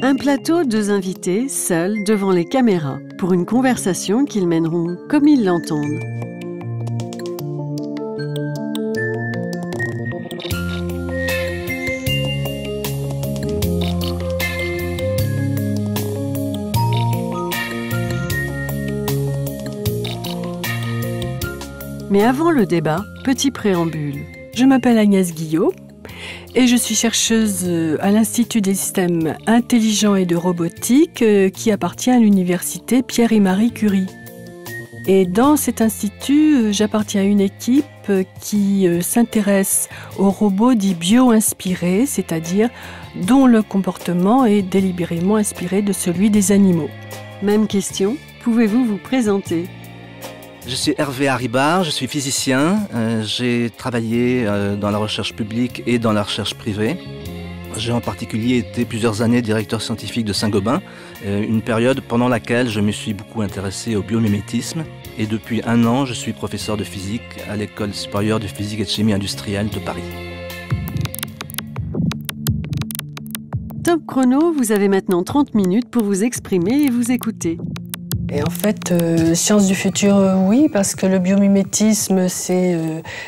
Un plateau, deux invités, seuls devant les caméras, pour une conversation qu'ils mèneront comme ils l'entendent. Mais avant le débat, petit préambule. Je m'appelle Agnès Guillot et je suis chercheuse à l'Institut des systèmes intelligents et de robotique qui appartient à l'université Pierre et Marie Curie. Et dans cet institut, j'appartiens à une équipe qui s'intéresse aux robots dits bio-inspirés, c'est-à-dire dont le comportement est délibérément inspiré de celui des animaux. Même question, pouvez-vous vous présenter ? Je suis Hervé Haribard, je suis physicien. J'ai travaillé dans la recherche publique et dans la recherche privée. J'ai en particulier été plusieurs années directeur scientifique de Saint-Gobain, une période pendant laquelle je me suis beaucoup intéressé au biomimétisme. Et depuis 1 an, je suis professeur de physique à l'École supérieure de physique et de chimie industrielle de Paris. Top chrono, vous avez maintenant 30 minutes pour vous exprimer et vous écouter. Et en fait, science du futur, oui, parce que le biomimétisme, c'est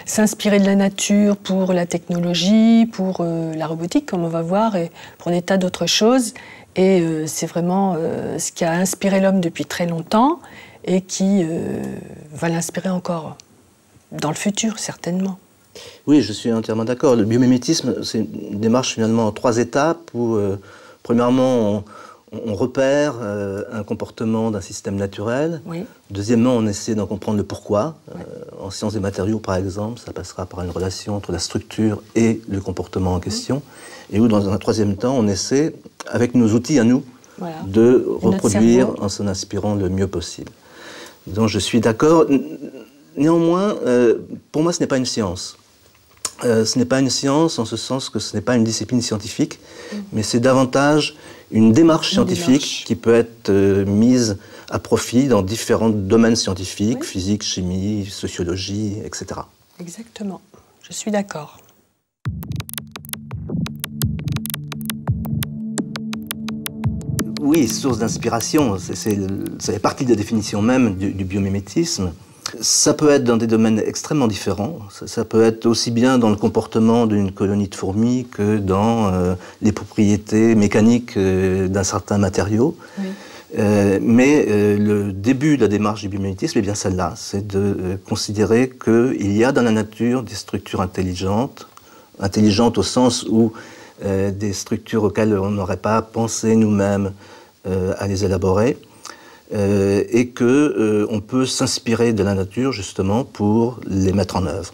s'inspirer de la nature pour la technologie, pour la robotique, comme on va voir, et pour des tas d'autres choses. Et c'est vraiment ce qui a inspiré l'homme depuis très longtemps et qui va l'inspirer encore dans le futur, certainement. Oui, je suis entièrement d'accord. Le biomimétisme, c'est une démarche finalement en 3 étapes où, premièrement, on repère un comportement d'un système naturel. Oui. Deuxièmement, on essaie d'en comprendre le pourquoi. En sciences des matériaux, par exemple, ça passera par une relation entre la structure et le comportement en question. Et où, dans un 3e temps, on essaie, avec nos outils à nous, de reproduire en s'en inspirant le mieux possible. Donc je suis d'accord. Néanmoins, pour moi, ce n'est pas une science. Ce n'est pas une science en ce sens que ce n'est pas une discipline scientifique, mais c'est davantage une démarche scientifique qui peut être mise à profit dans différents domaines scientifiques, physique, chimie, sociologie, etc. Exactement, je suis d'accord. Oui, source d'inspiration, ça fait partie de la définition même du biomimétisme. Ça peut être dans des domaines extrêmement différents. Ça peut être aussi bien dans le comportement d'une colonie de fourmis que dans les propriétés mécaniques d'un certain matériau. Oui. Mais le début de la démarche du biomimétisme est bien celle-là. C'est de considérer qu'il y a dans la nature des structures intelligentes, intelligentes au sens où des structures auxquelles on n'aurait pas pensé nous-mêmes à les élaborer. Et qu'on peut s'inspirer de la nature justement pour les mettre en œuvre.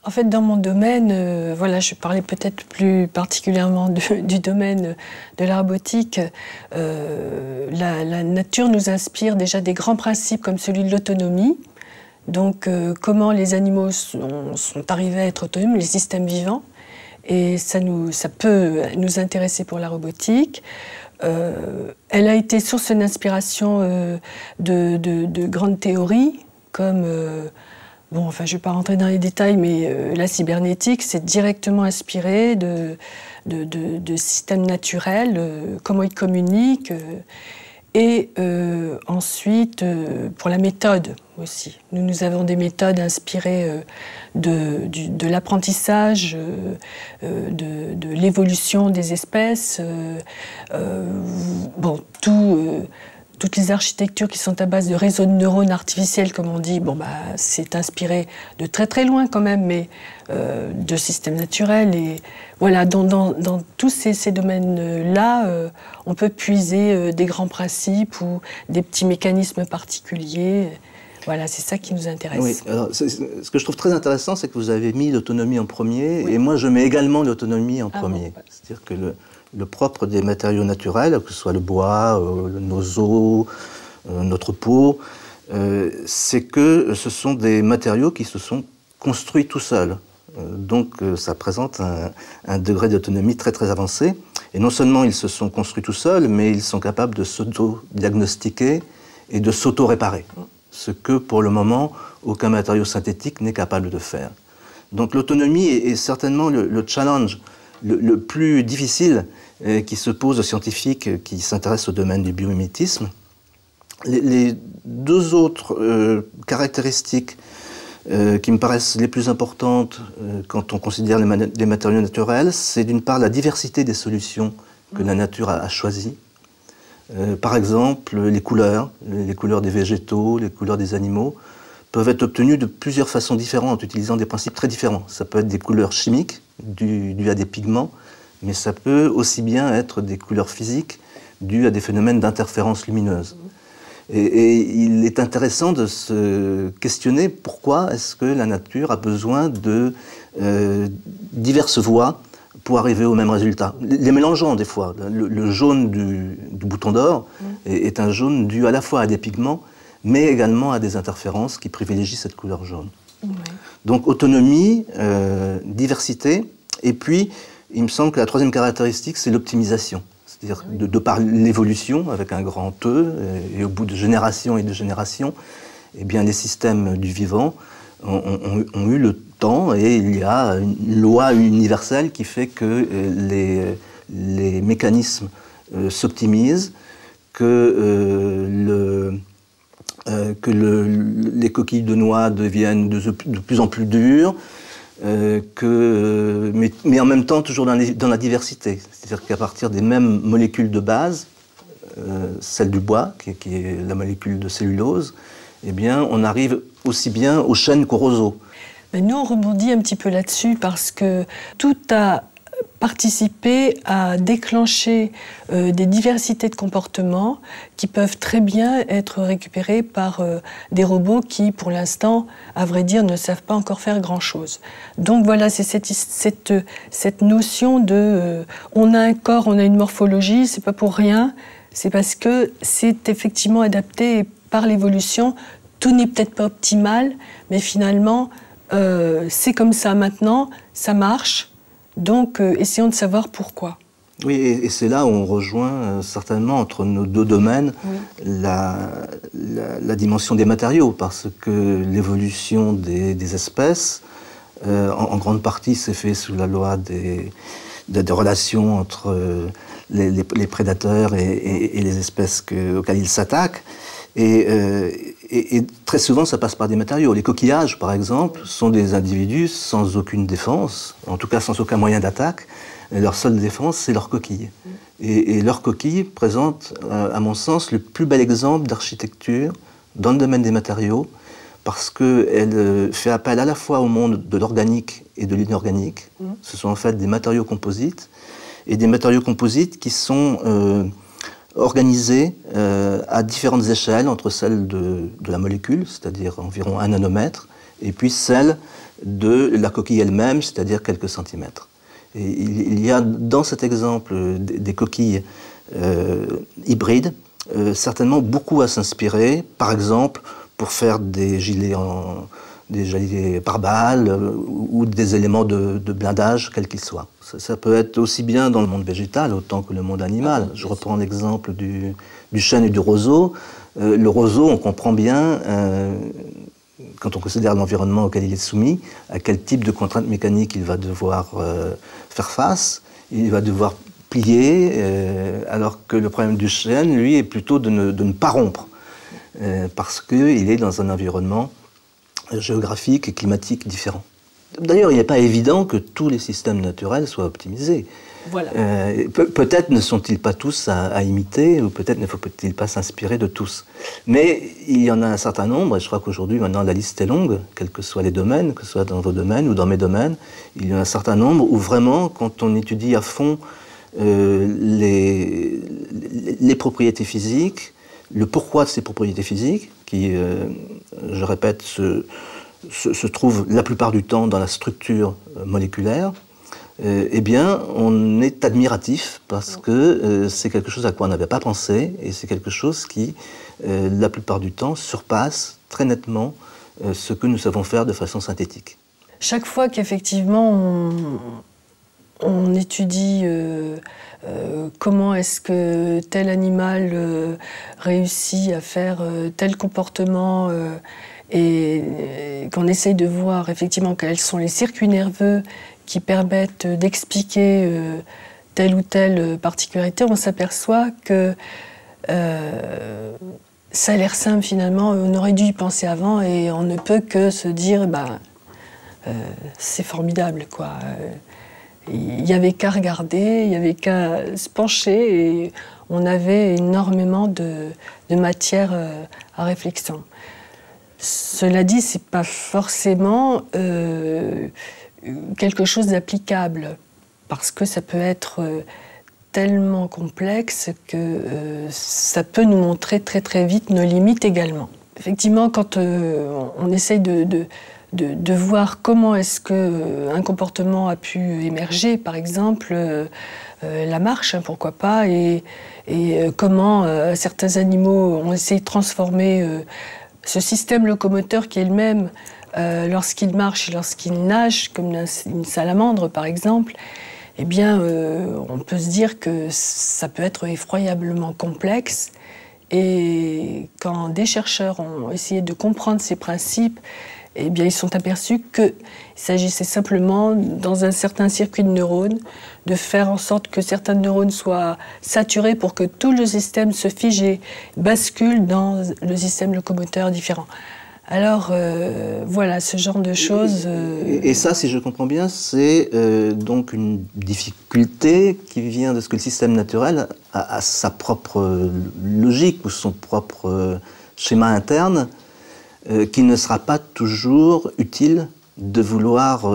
En fait, dans mon domaine, voilà, je parlais peut-être plus particulièrement du domaine de la robotique. La nature nous inspire déjà des grands principes comme celui de l'autonomie. Donc, comment les animaux sont arrivés à être autonomes, les systèmes vivants. Et ça peut nous intéresser pour la robotique. Elle a été source d'inspiration de grandes théories, comme, je ne vais pas rentrer dans les détails, mais la cybernétique, c'est directement inspiré de systèmes naturels, comment ils communiquent, et ensuite, pour la méthode aussi. Nous avons des méthodes inspirées de l'apprentissage, de l'évolution des espèces, toutes les architectures qui sont à base de réseaux de neurones artificiels, comme on dit, c'est inspiré de très très loin quand même, mais de systèmes naturels. Et voilà, dans tous ces domaines-là, on peut puiser des grands principes ou des petits mécanismes particuliers. Voilà, c'est ça qui nous intéresse. Oui, alors, ce que je trouve très intéressant, c'est que vous avez mis l'autonomie en premier, et moi je mets également l'autonomie en premier. Bon. C'est-à-dire que le propre des matériaux naturels, que ce soit le bois, nos os, notre peau, c'est que ce sont des matériaux qui se sont construits tout seuls. Donc ça présente un degré d'autonomie très très avancé. Et non seulement ils se sont construits tout seuls, mais ils sont capables de s'auto-diagnostiquer et de s'auto-réparer. Ce que, pour le moment, aucun matériau synthétique n'est capable de faire. Donc l'autonomie est certainement le challenge le plus difficile qui se pose aux scientifiques qui s'intéressent au domaine du biomimétisme. Les deux autres caractéristiques qui me paraissent les plus importantes quand on considère les matériaux naturels, c'est d'une part la diversité des solutions que la nature a choisies. Par exemple, les couleurs des végétaux, les couleurs des animaux, peuvent être obtenues de plusieurs façons différentes, utilisant des principes très différents. Ça peut être des couleurs chimiques, dues à des pigments, mais ça peut aussi bien être des couleurs physiques, dues à des phénomènes d'interférence lumineuse. Et il est intéressant de se questionner pourquoi est-ce que la nature a besoin de diverses voies pour arriver au même résultat. Les mélangeant des fois. Le jaune du bouton d'or est un jaune dû à la fois à des pigments, mais également à des interférences qui privilégient cette couleur jaune. Ouais. Donc autonomie, diversité, et puis il me semble que la troisième caractéristique, c'est l'optimisation. C'est-à-dire de par l'évolution, avec un grand E, et au bout de générations et de générations, eh bien, les systèmes du vivant ont eu le temps, et il y a une loi universelle qui fait que les mécanismes s'optimisent, que les coquilles de noix deviennent de plus en plus dures, mais en même temps toujours dans la diversité. C'est-à-dire qu'à partir des mêmes molécules de base, celle du bois, qui est la molécule de cellulose, eh bien, on arrive aussi bien au chêne qu'au roseau. Mais nous, on rebondit un petit peu là-dessus parce que tout a participé à déclencher des diversités de comportements qui peuvent très bien être récupérés par des robots qui, pour l'instant, à vrai dire, ne savent pas encore faire grand-chose. Donc voilà, c'est cette notion de on a un corps, on a une morphologie, c'est pas pour rien, c'est parce que c'est effectivement adapté par l'évolution. Tout n'est peut-être pas optimal, mais finalement, c'est comme ça maintenant, ça marche. Donc, essayons de savoir pourquoi. Oui, et c'est là où on rejoint certainement entre nos deux domaines la dimension des matériaux, parce que l'évolution des espèces, en grande partie, s'est fait sous la loi des relations entre les prédateurs et les espèces auxquelles ils s'attaquent. Et très souvent, ça passe par des matériaux. Les coquillages, par exemple, sont des individus sans aucune défense, en tout cas sans aucun moyen d'attaque. Leur seule défense, c'est leur coquille. Et leur coquille présente, à mon sens, le plus bel exemple d'architecture dans le domaine des matériaux, parce qu'elle fait appel à la fois au monde de l'organique et de l'inorganique. Ce sont en fait des matériaux composites, et des matériaux composites qui sont organisés à différentes échelles, entre celles de la molécule, c'est-à-dire environ 1 nanomètre, et puis celle de la coquille elle-même, c'est-à-dire quelques centimètres. Et il y a dans cet exemple des coquilles hybrides certainement beaucoup à s'inspirer, par exemple pour faire des gilets pare-balles ou des éléments de blindage, quels qu'ils soient. Ça peut être aussi bien dans le monde végétal autant que le monde animal. Je reprends l'exemple du chêne et du roseau. Le roseau, on comprend bien, quand on considère l'environnement auquel il est soumis, à quel type de contraintes mécaniques il va devoir faire face. Il va devoir plier, alors que le problème du chêne, lui, est plutôt de ne pas rompre, parce qu'il est dans un environnement géographique et climatique différent. D'ailleurs, il n'est pas évident que tous les systèmes naturels soient optimisés. Voilà. Peut-être ne sont-ils pas tous à imiter, ou peut-être ne faut-il pas s'inspirer de tous. Mais il y en a un certain nombre, et je crois qu'aujourd'hui, maintenant, la liste est longue, quels que soient les domaines, que ce soit dans vos domaines ou dans mes domaines, il y en a un certain nombre où vraiment, quand on étudie à fond les propriétés physiques, le pourquoi de ces propriétés physiques, qui, je répète, se trouvent la plupart du temps dans la structure moléculaire, eh bien, on est admiratif parce que c'est quelque chose à quoi on n'avait pas pensé et c'est quelque chose qui, la plupart du temps, surpasse très nettement ce que nous savons faire de façon synthétique. Chaque fois qu'effectivement on étudie comment est-ce que tel animal réussit à faire tel comportement et qu'on essaye de voir effectivement quels sont les circuits nerveux qui permettent d'expliquer telle ou telle particularité, on s'aperçoit que ça a l'air simple finalement, on aurait dû y penser avant et on ne peut que se dire c'est formidable quoi. Il n'y avait qu'à regarder, il n'y avait qu'à se pencher et on avait énormément de matière à réflexion. Cela dit, ce n'est pas forcément quelque chose d'applicable parce que ça peut être tellement complexe que ça peut nous montrer très très vite nos limites également. Effectivement, quand on essaye de voir comment est-ce qu'un comportement a pu émerger, par exemple la marche, hein, pourquoi pas, et comment certains animaux ont essayé de transformer ce système locomoteur qui est le même lorsqu'il marche et lorsqu'il nage, comme une salamandre par exemple, eh bien on peut se dire que ça peut être effroyablement complexe. Et quand des chercheurs ont essayé de comprendre ces principes, eh bien, ils sont aperçus qu'il s'agissait simplement, dans un certain circuit de neurones, de faire en sorte que certains neurones soient saturés pour que tout le système se fige et bascule dans le système locomoteur différent. Alors, voilà, ce genre de choses... Et ça, si je comprends bien, c'est donc une difficulté qui vient de ce que le système naturel a sa propre logique ou son propre schéma interne, qu'il ne sera pas toujours utile de vouloir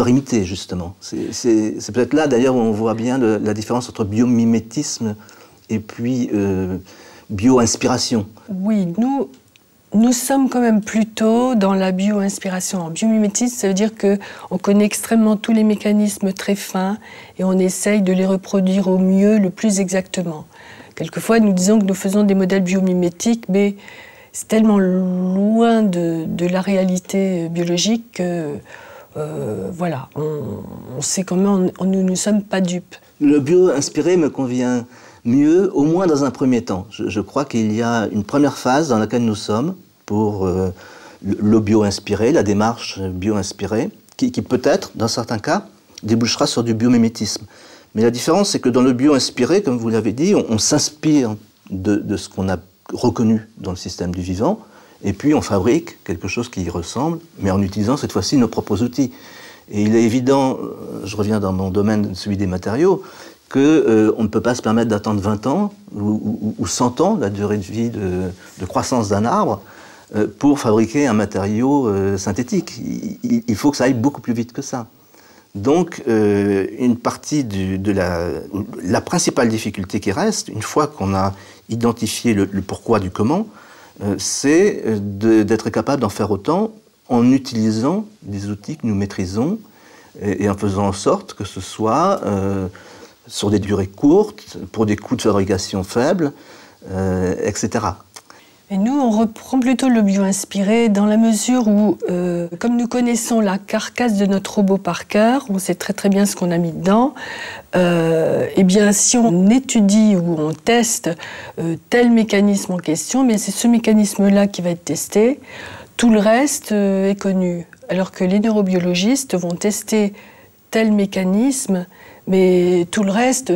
imiter, justement. C'est peut-être là, d'ailleurs, où on voit bien la différence entre biomimétisme et puis bio-inspiration. Oui, nous sommes quand même plutôt dans la bio-inspiration. En biomimétisme, ça veut dire qu'on connaît extrêmement tous les mécanismes très fins et on essaye de les reproduire au mieux, le plus exactement. Quelquefois, nous disons que nous faisons des modèles biomimétiques, mais c'est tellement loin de la réalité biologique que, voilà, on sait comment nous ne sommes pas dupes. Le bio-inspiré me convient mieux, au moins dans un premier temps. Je crois qu'il y a une première phase dans laquelle nous sommes pour le bio-inspiré, la démarche bio-inspirée, qui peut-être, dans certains cas, débouchera sur du biomimétisme. Mais la différence, c'est que dans le bio-inspiré, comme vous l'avez dit, on s'inspire de ce qu'on a reconnu dans le système du vivant, et puis on fabrique quelque chose qui y ressemble, mais en utilisant cette fois-ci nos propres outils. Et il est évident, je reviens dans mon domaine, celui des matériaux, qu'on ne peut pas se permettre d'attendre 20 ans ou 100 ans, la durée de vie de croissance d'un arbre, pour fabriquer un matériau synthétique. Il faut que ça aille beaucoup plus vite que ça. Donc, une partie de la principale difficulté qui reste, une fois qu'on a identifié le pourquoi du comment, c'est d'être capable d'en faire autant en utilisant des outils que nous maîtrisons et en faisant en sorte que ce soit sur des durées courtes, pour des coûts de fabrication faibles, etc. Et nous, on reprend plutôt le bio-inspiré dans la mesure où, comme nous connaissons la carcasse de notre robot par cœur, on sait très très bien ce qu'on a mis dedans, eh bien si on étudie ou on teste tel mécanisme en question, bien c'est ce mécanisme-là qui va être testé, tout le reste est connu. Alors que les neurobiologistes vont tester tel mécanisme, mais tout le reste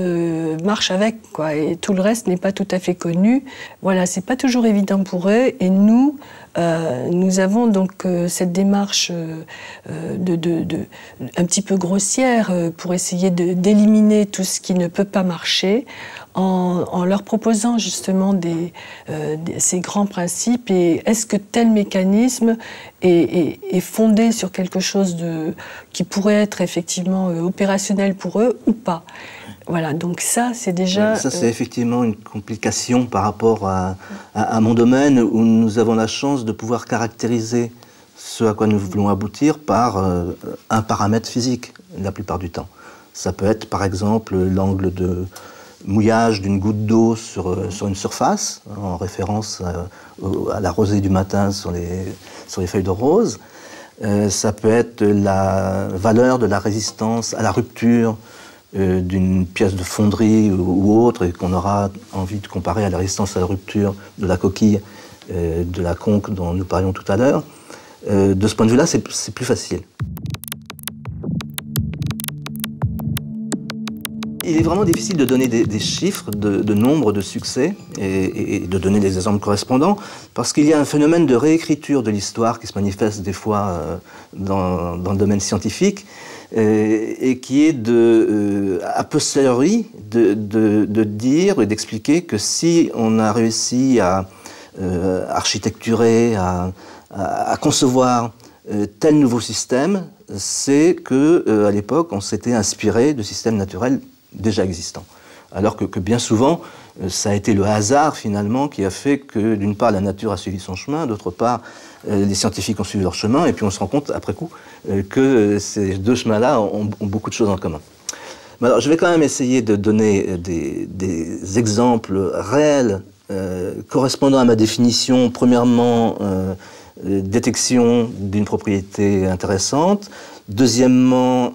marche avec, quoi, et tout le reste n'est pas tout à fait connu. Voilà, c'est pas toujours évident pour eux, et nous avons donc cette démarche un petit peu grossière pour essayer d'éliminer tout ce qui ne peut pas marcher, en leur proposant justement ces grands principes. Et est-ce que tel mécanisme est fondé sur quelque chose qui pourrait être effectivement opérationnel pour eux ou pas? Voilà, donc ça, c'est déjà... Ça, c'est effectivement une complication par rapport à mon domaine, où nous avons la chance de pouvoir caractériser ce à quoi nous voulons aboutir par un paramètre physique, la plupart du temps. Ça peut être, par exemple, l'angle de mouillage d'une goutte d'eau sur une surface, en référence à la rosée du matin sur les feuilles de rose. Ça peut être la valeur de la résistance à la rupture d'une pièce de fonderie ou autre, et qu'on aura envie de comparer à la résistance à la rupture de la coquille de la conque dont nous parlions tout à l'heure. De ce point de vue-là, c'est plus facile. Il est vraiment difficile de donner des chiffres de nombre de succès et de donner des exemples correspondants, parce qu'il y a un phénomène de réécriture de l'histoire qui se manifeste des fois dans le domaine scientifique et qui est a posteriori de dire et d'expliquer que si on a réussi à architecturer, à concevoir tel nouveau système, c'est qu'à l'époque, on s'était inspiré de systèmes naturels déjà existants. Alors que bien souvent, ça a été le hasard finalement qui a fait que d'une part la nature a suivi son chemin, d'autre part les scientifiques ont suivi leur chemin, et puis on se rend compte après coup que ces deux chemins-là ont beaucoup de choses en commun. Mais alors, je vais quand même essayer de donner des exemples réels correspondant à ma définition. Premièrement, détection d'une propriété intéressante. Deuxièmement,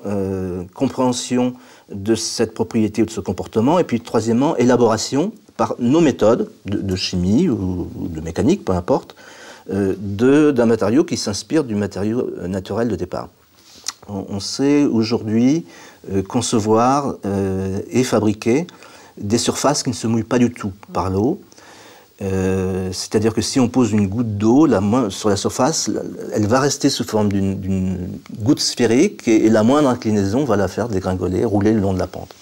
compréhension de cette propriété ou de ce comportement. Et puis troisièmement, élaboration par nos méthodes de chimie ou de mécanique, peu importe, d'un matériau qui s'inspire du matériau naturel de départ. On sait aujourd'hui concevoir et fabriquer des surfaces qui ne se mouillent pas du tout par l'eau. C'est-à-dire que si on pose une goutte d'eau sur la surface, elle va rester sous forme d'une goutte sphérique et la moindre inclinaison va la faire dégringoler, rouler le long de la pente.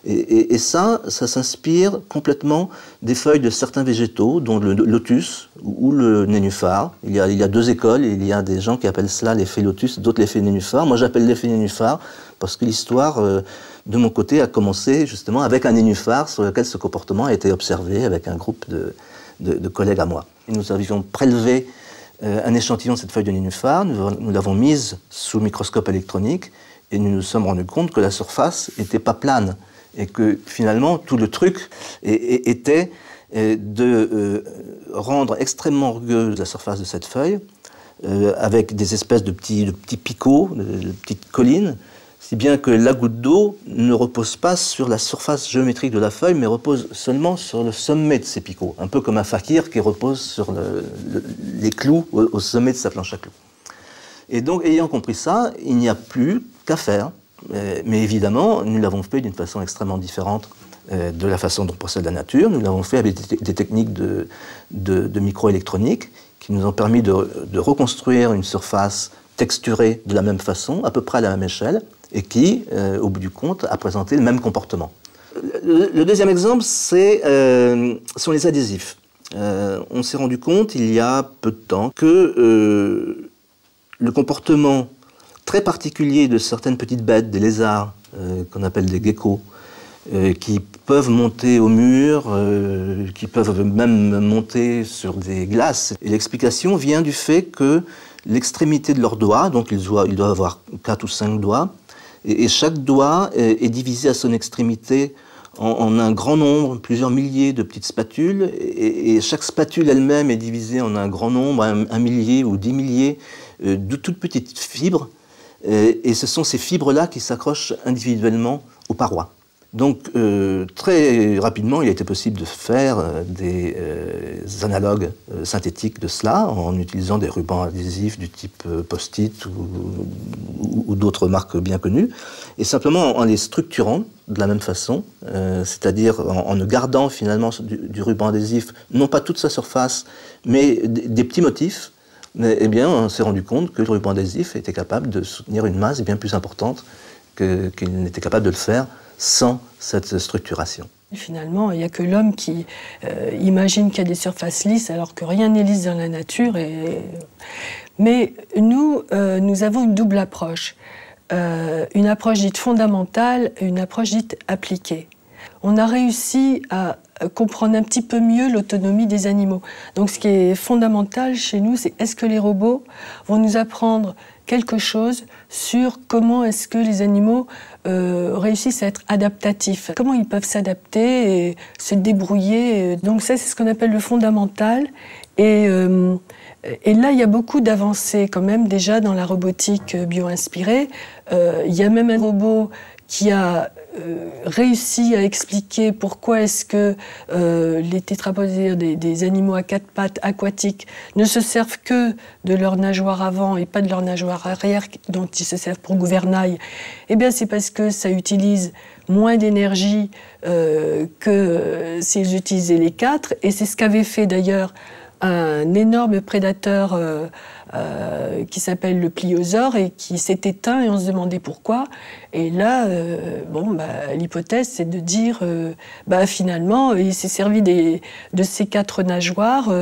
Et ça s'inspire complètement des feuilles de certains végétaux, dont le lotus ou le nénuphar. Il y a deux écoles, il y a des gens qui appellent cela l'effet lotus, d'autres l'effet nénuphar. Moi j'appelle l'effet nénuphar parce que l'histoire, de mon côté, a commencé justement avec un nénuphar sur lequel ce comportement a été observé avec un groupe de collègues à moi. Et nous avions prélevé un échantillon de cette feuille de nénuphar, nous l'avons mise sous microscope électronique et nous nous sommes rendus compte que la surface n'était pas plane et que finalement tout le truc était de rendre extrêmement rugueuse la surface de cette feuille avec des espèces de petits picots, de petites collines, si bien que la goutte d'eau ne repose pas sur la surface géométrique de la feuille, mais repose seulement sur le sommet de ces picots, un peu comme un fakir qui repose sur les clous au sommet de sa planche à clous. Et donc, ayant compris ça, il n'y a plus qu'à faire, mais évidemment, nous l'avons fait d'une façon extrêmement différente de la façon dont procède la nature. Nous l'avons fait avec des techniques de microélectronique qui nous ont permis de reconstruire une surface texturée de la même façon, à peu près à la même échelle, et qui, au bout du compte, a présenté le même comportement. Le deuxième exemple, sont les adhésifs. On s'est rendu compte, il y a peu de temps, que le comportement très particulier de certaines petites bêtes, des lézards, qu'on appelle des geckos, qui peuvent monter au mur, qui peuvent même monter sur des glaces. Et l'explication vient du fait que l'extrémité de leurs doigts, donc ils doivent avoir 4 ou 5 doigts, et chaque doigt est divisé à son extrémité en un grand nombre, plusieurs milliers de petites spatules, et chaque spatule elle-même est divisée en un grand nombre, un millier ou 10 milliers de toutes petites fibres, et ce sont ces fibres-là qui s'accrochent individuellement aux parois. Donc très rapidement, il a été possible de faire des analogues synthétiques de cela en utilisant des rubans adhésifs du type Post-it ou d'autres marques bien connues, et simplement en les structurant de la même façon, c'est-à-dire en ne gardant finalement du ruban adhésif, non pas toute sa surface, mais des petits motifs. Eh bien, on s'est rendu compte que le ruban adhésif était capable de soutenir une masse bien plus importante qu'il n'était capable de le faire sans cette structuration. Et finalement, il n'y a que l'homme qui imagine qu'il y a des surfaces lisses alors que rien n'est lisse dans la nature. Mais nous avons une double approche. Une approche dite fondamentale et une approche dite appliquée. On a réussi à comprendre un petit peu mieux l'autonomie des animaux. Donc ce qui est fondamental chez nous, c'est est-ce que les robots vont nous apprendre quelque chose sur comment est-ce que les animaux réussissent à être adaptatifs, comment ils peuvent s'adapter et se débrouiller. Donc ça, c'est ce qu'on appelle le fondamental. Et là, il y a beaucoup d'avancées quand même déjà dans la robotique bio-inspirée. Il y a même un robot qui a réussi à expliquer pourquoi est-ce que les tétrapodaires, des animaux à 4 pattes aquatiques, ne se servent que de leur nageoire avant et pas de leur nageoire arrière dont ils se servent pour gouvernail. Eh bien, c'est parce que ça utilise moins d'énergie que s'ils utilisaient les 4. Et c'est ce qu'avait fait d'ailleurs un énorme prédateur qui s'appelle le pliosaure et qui s'est éteint et on se demandait pourquoi. Et là, l'hypothèse, c'est de dire, finalement, il s'est servi de ces 4 nageoires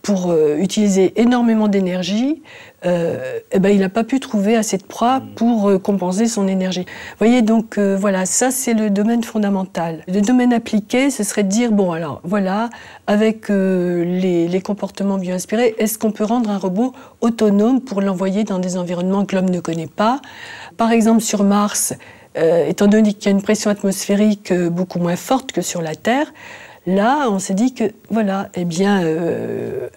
pour utiliser énormément d'énergie. Il n'a pas pu trouver assez de proie pour compenser son énergie. Vous voyez, donc voilà, ça c'est le domaine fondamental. Le domaine appliqué, ce serait de dire, bon alors voilà, avec les comportements bio-inspirés, est-ce qu'on peut rendre un robot autonome pour l'envoyer dans des environnements que l'homme ne connaît pas? Par exemple sur Mars, étant donné qu'il y a une pression atmosphérique beaucoup moins forte que sur la Terre, là on s'est dit que voilà,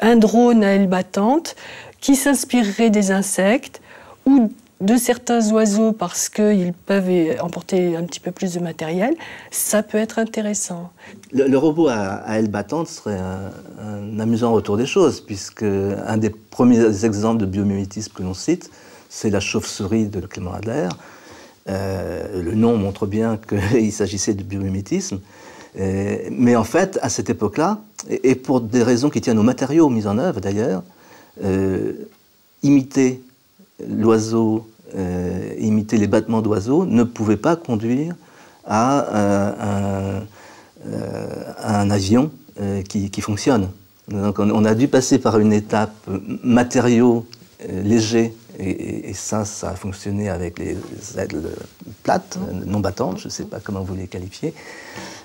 un drone à aile battante qui s'inspirerait des insectes ou de certains oiseaux parce qu'ils peuvent emporter un petit peu plus de matériel, ça peut être intéressant. Le robot à aile battante serait un amusant retour des choses, puisque un des premiers exemples de biomimétisme que l'on cite, c'est la chauve-souris de Clément Adler. Le nom montre bien qu'il s'agissait de biomimétisme. Mais en fait, à cette époque-là, et pour des raisons qui tiennent aux matériaux mis en œuvre d'ailleurs, imiter l'oiseau, imiter les battements d'oiseaux ne pouvait pas conduire à un avion qui fonctionne. Donc on a dû passer par une étape matériaux légers, et ça a fonctionné avec les ailes plates, non battantes, je ne sais pas comment vous les qualifiez.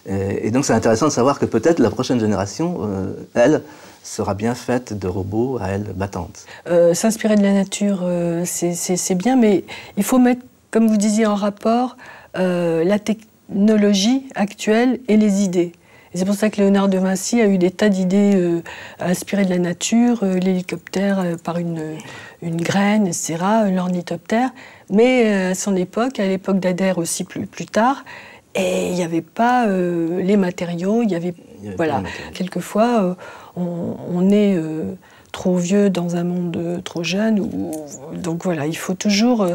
Et donc c'est intéressant de savoir que peut-être la prochaine génération, elle, sera bien faite de robots à ailes battantes. S'inspirer de la nature, c'est bien, mais il faut mettre, comme vous disiez, en rapport la technologie actuelle et les idées. Et c'est pour ça que Léonard de Vinci a eu des tas d'idées inspirées de la nature, l'hélicoptère par une graine, etc., l'ornithoptère. Mais à son époque, à l'époque d'Adair aussi plus tard, et il n'y avait pas les matériaux, il y avait voilà. Quelquefois, on est trop vieux dans un monde trop jeune. Donc voilà, il faut toujours...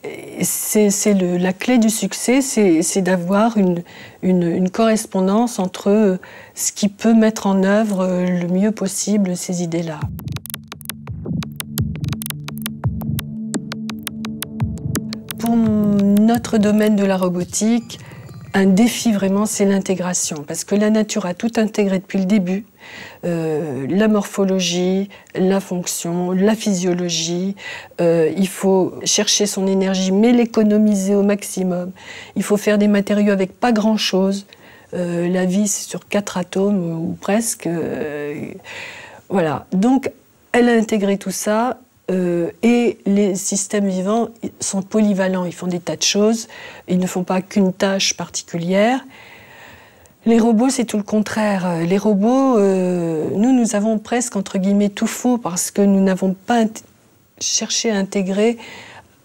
la clé du succès, c'est d'avoir une correspondance entre ce qui peut mettre en œuvre le mieux possible ces idées-là. Pour notre domaine de la robotique, un défi vraiment, c'est l'intégration, parce que la nature a tout intégré depuis le début, la morphologie, la fonction, la physiologie. Il faut chercher son énergie, mais l'économiser au maximum. Il faut faire des matériaux avec pas grand-chose. La vie, c'est sur 4 atomes, ou presque. Voilà. Donc, elle a intégré tout ça. Et les systèmes vivants sont polyvalents, ils font des tas de choses, ils ne font pas qu'une tâche particulière. Les robots, c'est tout le contraire. Les robots, nous avons presque, entre guillemets, tout faux, parce que nous n'avons pas cherché à intégrer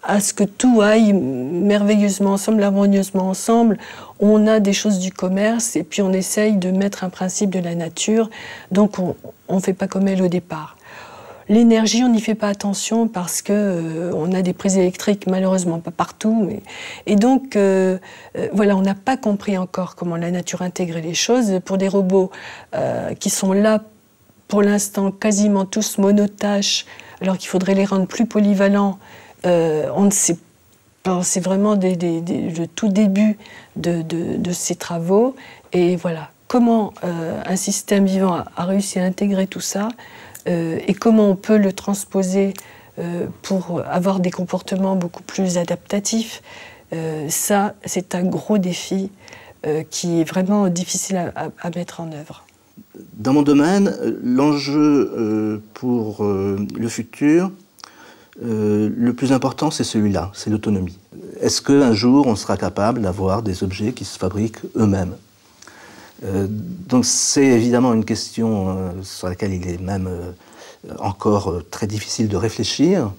à ce que tout aille merveilleusement ensemble, harmonieusement ensemble. On a des choses du commerce, et puis on essaye de mettre un principe de la nature, donc on ne fait pas comme elle au départ. L'énergie, on n'y fait pas attention parce que on a des prises électriques, malheureusement pas partout. Et donc, voilà, on n'a pas compris encore comment la nature intégrait les choses. Pour des robots qui sont là, pour l'instant, quasiment tous monotâches, alors qu'il faudrait les rendre plus polyvalents, on ne sait pas. C'est vraiment le tout début de ces travaux. Et voilà, comment un système vivant a réussi à intégrer tout ça, et comment on peut le transposer pour avoir des comportements beaucoup plus adaptatifs, ça, c'est un gros défi qui est vraiment difficile à mettre en œuvre. Dans mon domaine, l'enjeu pour le futur, le plus important, c'est celui-là, c'est l'autonomie. Est-ce qu'un jour, on sera capable d'avoir des objets qui se fabriquent eux-mêmes ? Donc c'est évidemment une question sur laquelle il est même encore très difficile de réfléchir,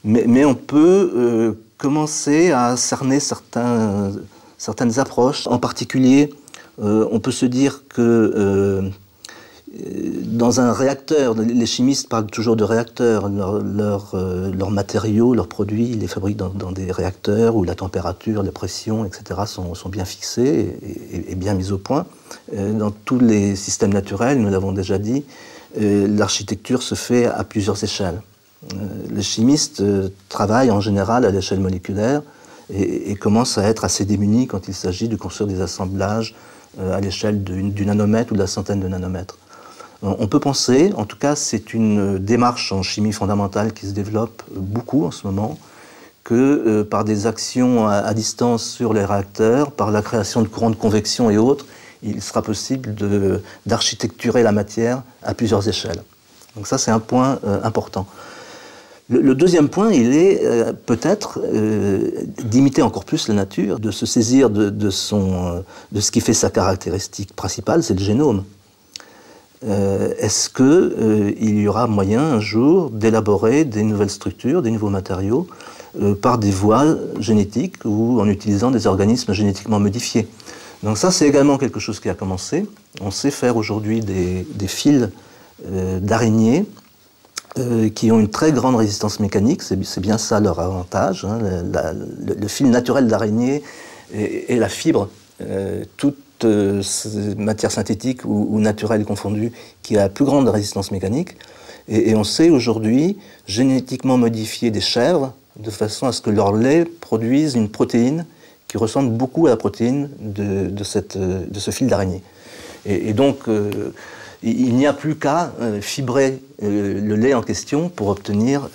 mais on peut commencer à cerner certaines approches. En particulier, on peut se dire qu'il Dans un réacteur, les chimistes parlent toujours de réacteurs. Leurs matériaux, leurs produits, ils les fabriquent dans des réacteurs où la température, la pression, etc. sont bien fixés et bien mis au point. Dans tous les systèmes naturels, nous l'avons déjà dit, l'architecture se fait à plusieurs échelles. Les chimistes travaillent en général à l'échelle moléculaire et commencent à être assez démunis quand il s'agit de construire des assemblages à l'échelle du nanomètre ou de la centaine de nanomètres. On peut penser, en tout cas c'est une démarche en chimie fondamentale qui se développe beaucoup en ce moment, que par des actions à distance sur les réacteurs, par la création de courants de convection et autres, il sera possible d'architecturer la matière à plusieurs échelles. Donc ça c'est un point important. Le deuxième point, il est peut-être d'imiter encore plus la nature, de se saisir de ce qui fait sa caractéristique principale, c'est le génome. Est-ce qu'il y aura moyen un jour d'élaborer des nouvelles structures, des nouveaux matériaux par des voies génétiques ou en utilisant des organismes génétiquement modifiés? Donc ça, c'est également quelque chose qui a commencé. On sait faire aujourd'hui des fils d'araignées qui ont une très grande résistance mécanique. C'est bien ça leur avantage. Hein. Le fil naturel d'araignée et la fibre, toute matière synthétique ou naturelle confondue, qui a la plus grande résistance mécanique. Et on sait aujourd'hui génétiquement modifier des chèvres de façon à ce que leur lait produise une protéine qui ressemble beaucoup à la protéine de ce fil d'araignée. Et donc, il n'y a plus qu'à fibrer le lait en question pour obtenir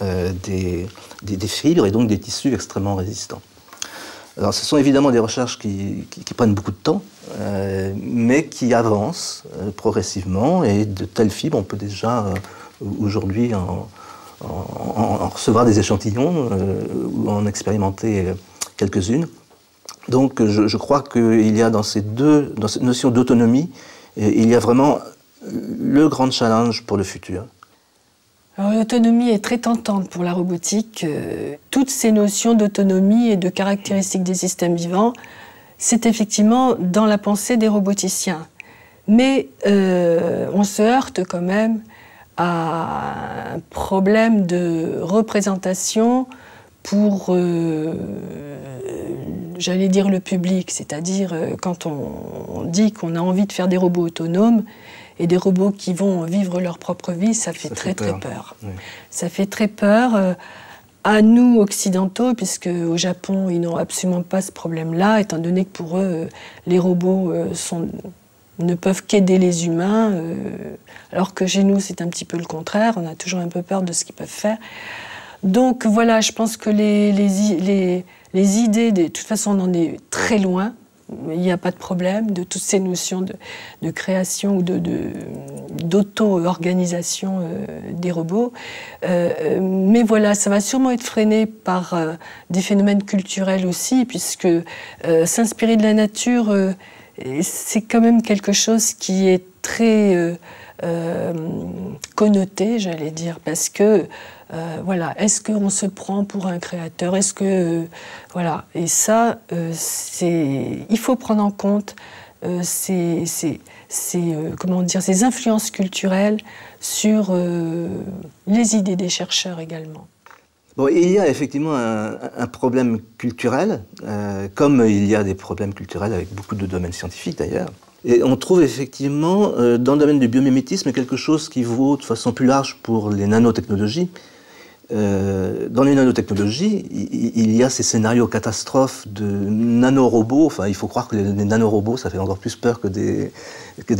des fibres et donc des tissus extrêmement résistants. Alors, ce sont évidemment des recherches qui prennent beaucoup de temps, mais qui avancent progressivement, et de telles fibres, on peut déjà aujourd'hui en recevoir des échantillons ou en expérimenter quelques-unes. Donc je crois qu'il y a dans cette notion d'autonomie, il y a vraiment le grand challenge pour le futur. Alors l'autonomie est très tentante pour la robotique. Toutes ces notions d'autonomie et de caractéristiques des systèmes vivants, c'est effectivement dans la pensée des roboticiens. Mais on se heurte quand même à un problème de représentation pour, j'allais dire, le public. C'est-à-dire, quand on dit qu'on a envie de faire des robots autonomes et des robots qui vont vivre leur propre vie, ça fait très peur. Oui. Ça fait très peur à nous, occidentaux, puisque au Japon, ils n'ont absolument pas ce problème-là, étant donné que pour eux, les robots ne peuvent qu'aider les humains, alors que chez nous, c'est un petit peu le contraire. On a toujours un peu peur de ce qu'ils peuvent faire. Donc voilà, je pense que les idées, de toute façon, on en est très loin. Il n'y a pas de problème de toutes ces notions de création ou d'auto-organisation des robots. Mais voilà, ça va sûrement être freiné par des phénomènes culturels aussi, puisque s'inspirer de la nature, c'est quand même quelque chose qui est très connoté, j'allais dire, parce que voilà, est-ce qu'on se prend pour un créateur? Est-ce que voilà, et ça, il faut prendre en compte comment dire, ces influences culturelles sur les idées des chercheurs également. Bon, il y a effectivement un problème culturel, comme il y a des problèmes culturels avec beaucoup de domaines scientifiques d'ailleurs. Et on trouve effectivement dans le domaine du biomimétisme quelque chose qui vaut de façon plus large pour les nanotechnologies. Dans les nanotechnologies, il y a ces scénarios catastrophes de nanorobots. Enfin, il faut croire que les nanorobots, ça fait encore plus peur que des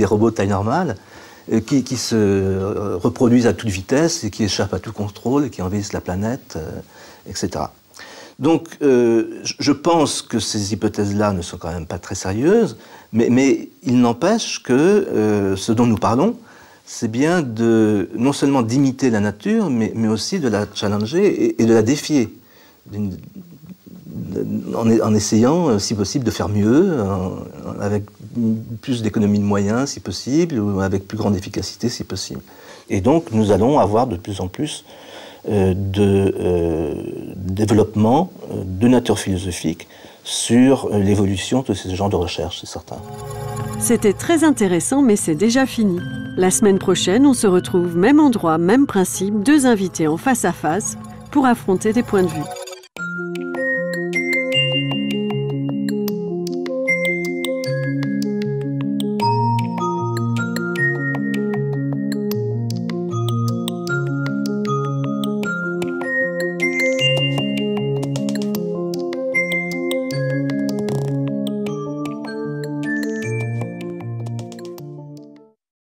robots de taille normale, qui se reproduisent à toute vitesse et qui échappent à tout contrôle et qui envahissent la planète, etc. Donc, je pense que ces hypothèses-là ne sont quand même pas très sérieuses, mais il n'empêche que ce dont nous parlons, c'est bien non seulement d'imiter la nature, mais aussi de la challenger et de la défier, en essayant, si possible, de faire mieux, avec plus d'économie de moyens, si possible, ou avec plus grande efficacité, si possible. Et donc, nous allons avoir de plus en plus de développement de nature philosophique sur l'évolution de ce genre de recherche, c'est certain. C'était très intéressant, mais c'est déjà fini. La semaine prochaine, on se retrouve même endroit, même principe, 2 invités en face à face pour affronter des points de vue.